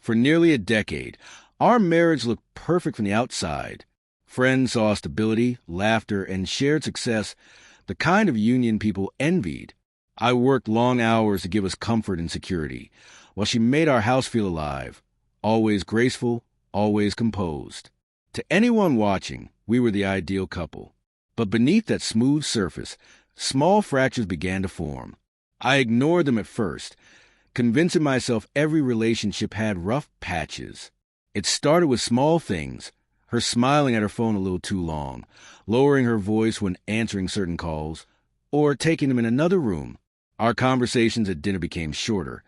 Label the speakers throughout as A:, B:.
A: For nearly a decade, our marriage looked perfect from the outside. Friends saw stability, laughter, and shared success, the kind of union people envied. I worked long hours to give us comfort and security, while she made our house feel alive, always graceful, always composed. To anyone watching, we were the ideal couple. But beneath that smooth surface, small fractures began to form. I ignored them at first, convincing myself every relationship had rough patches. It started with small things, her smiling at her phone a little too long, lowering her voice when answering certain calls, or taking them in another room. Our conversations at dinner became shorter,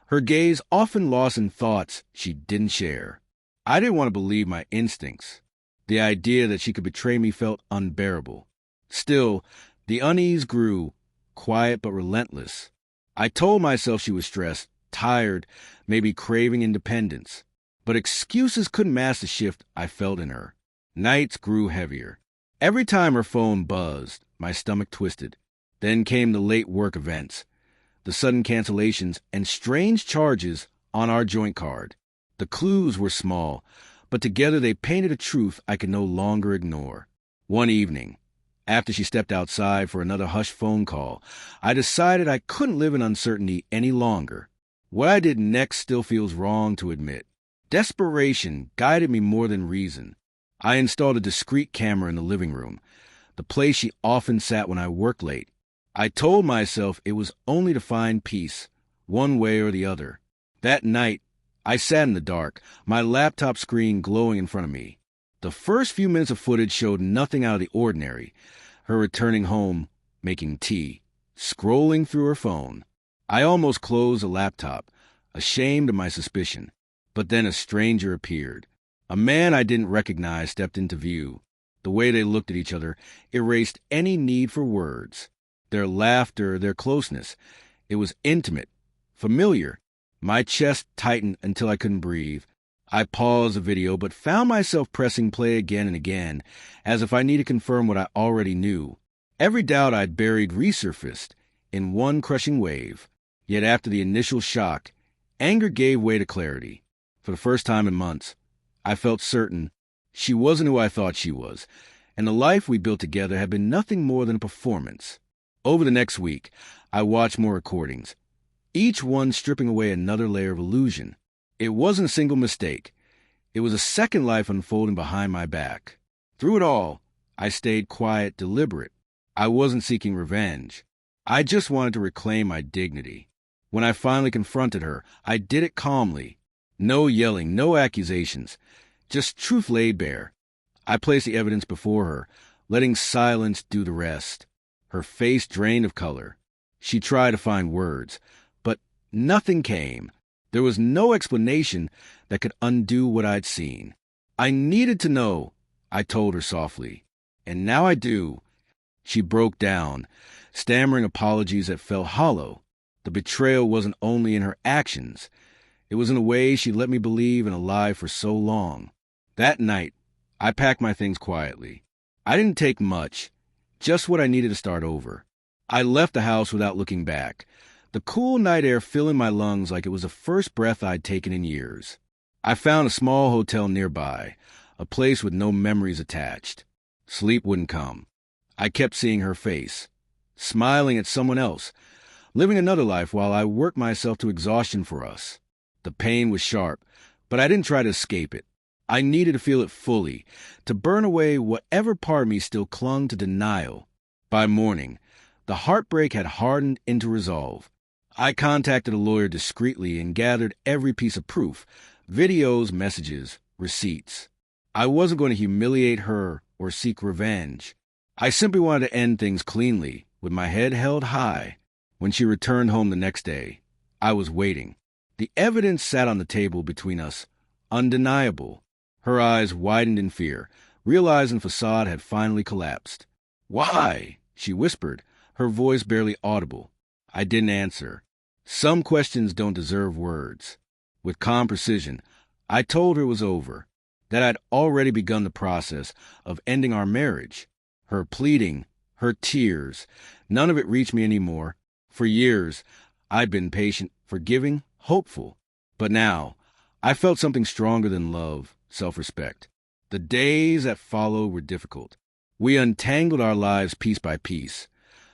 A: her gaze often lost in thoughts she didn't share. I didn't want to believe my instincts. The idea that she could betray me felt unbearable. Still, the unease grew, quiet but relentless. I told myself she was stressed, tired, maybe craving independence. But excuses couldn't mask the shift I felt in her. Nights grew heavier. Every time her phone buzzed, my stomach twisted. Then came the late work events, the sudden cancellations, and strange charges on our joint card. The clues were small, but together they painted a truth I could no longer ignore. One evening, after she stepped outside for another hushed phone call, I decided I couldn't live in uncertainty any longer. What I did next still feels wrong to admit. Desperation guided me more than reason. I installed a discreet camera in the living room, the place she often sat when I worked late. I told myself it was only to find peace, one way or the other. That night, I sat in the dark, my laptop screen glowing in front of me. The first few minutes of footage showed nothing out of the ordinary. Her returning home, making tea, scrolling through her phone. I almost closed the laptop, ashamed of my suspicion. But then a stranger appeared. A man I didn't recognize stepped into view. The way they looked at each other erased any need for words. Their laughter, their closeness. It was intimate, familiar. My chest tightened until I couldn't breathe. I paused the video, but found myself pressing play again and again, as if I needed to confirm what I already knew. Every doubt I'd buried resurfaced in one crushing wave. Yet after the initial shock, anger gave way to clarity. For the first time in months, I felt certain she wasn't who I thought she was, and the life we built together had been nothing more than a performance. Over the next week, I watched more recordings, each one stripping away another layer of illusion. It wasn't a single mistake. It was a second life unfolding behind my back. Through it all, I stayed quiet, deliberate. I wasn't seeking revenge. I just wanted to reclaim my dignity. When I finally confronted her, I did it calmly. No yelling, no accusations, just truth laid bare. I placed the evidence before her, letting silence do the rest. Her face drained of color. She tried to find words, but nothing came. There was no explanation that could undo what I'd seen. I needed to know, I told her softly. And now I do. She broke down, stammering apologies that felt hollow. The betrayal wasn't only in her actions. It was in a way she let me believe and alive for so long. That night, I packed my things quietly. I didn't take much, just what I needed to start over. I left the house without looking back, the cool night air filling my lungs like it was the first breath I'd taken in years. I found a small hotel nearby, a place with no memories attached. Sleep wouldn't come. I kept seeing her face, smiling at someone else, living another life while I worked myself to exhaustion for us. The pain was sharp, but I didn't try to escape it. I needed to feel it fully, to burn away whatever part of me still clung to denial. By morning, the heartbreak had hardened into resolve. I contacted a lawyer discreetly and gathered every piece of proof, videos, messages, receipts. I wasn't going to humiliate her or seek revenge. I simply wanted to end things cleanly, with my head held high. When she returned home the next day, I was waiting. The evidence sat on the table between us, undeniable. Her eyes widened in fear, realizing the facade had finally collapsed. "Why?" she whispered, her voice barely audible. I didn't answer. Some questions don't deserve words. With calm precision, I told her it was over, that I'd already begun the process of ending our marriage. Her pleading, her tears, none of it reached me anymore. For years, I'd been patient, forgiving, hopeful. But now, I felt something stronger than love, self-respect. The days that followed were difficult. We untangled our lives piece by piece.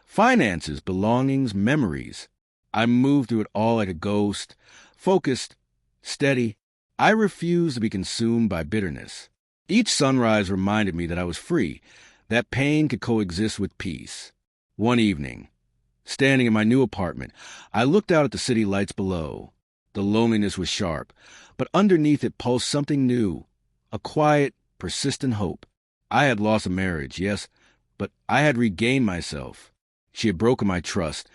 A: Finances, belongings, memories. I moved through it all like a ghost, focused, steady. I refused to be consumed by bitterness. Each sunrise reminded me that I was free, that pain could coexist with peace. One evening, standing in my new apartment, I looked out at the city lights below. The loneliness was sharp, but underneath it pulsed something new, a quiet, persistent hope. I had lost a marriage, yes, but I had regained myself. She had broken my trust,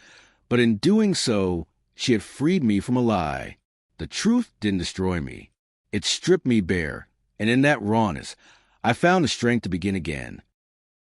A: but in doing so, she had freed me from a lie. The truth didn't destroy me. It stripped me bare, and in that rawness, I found the strength to begin again.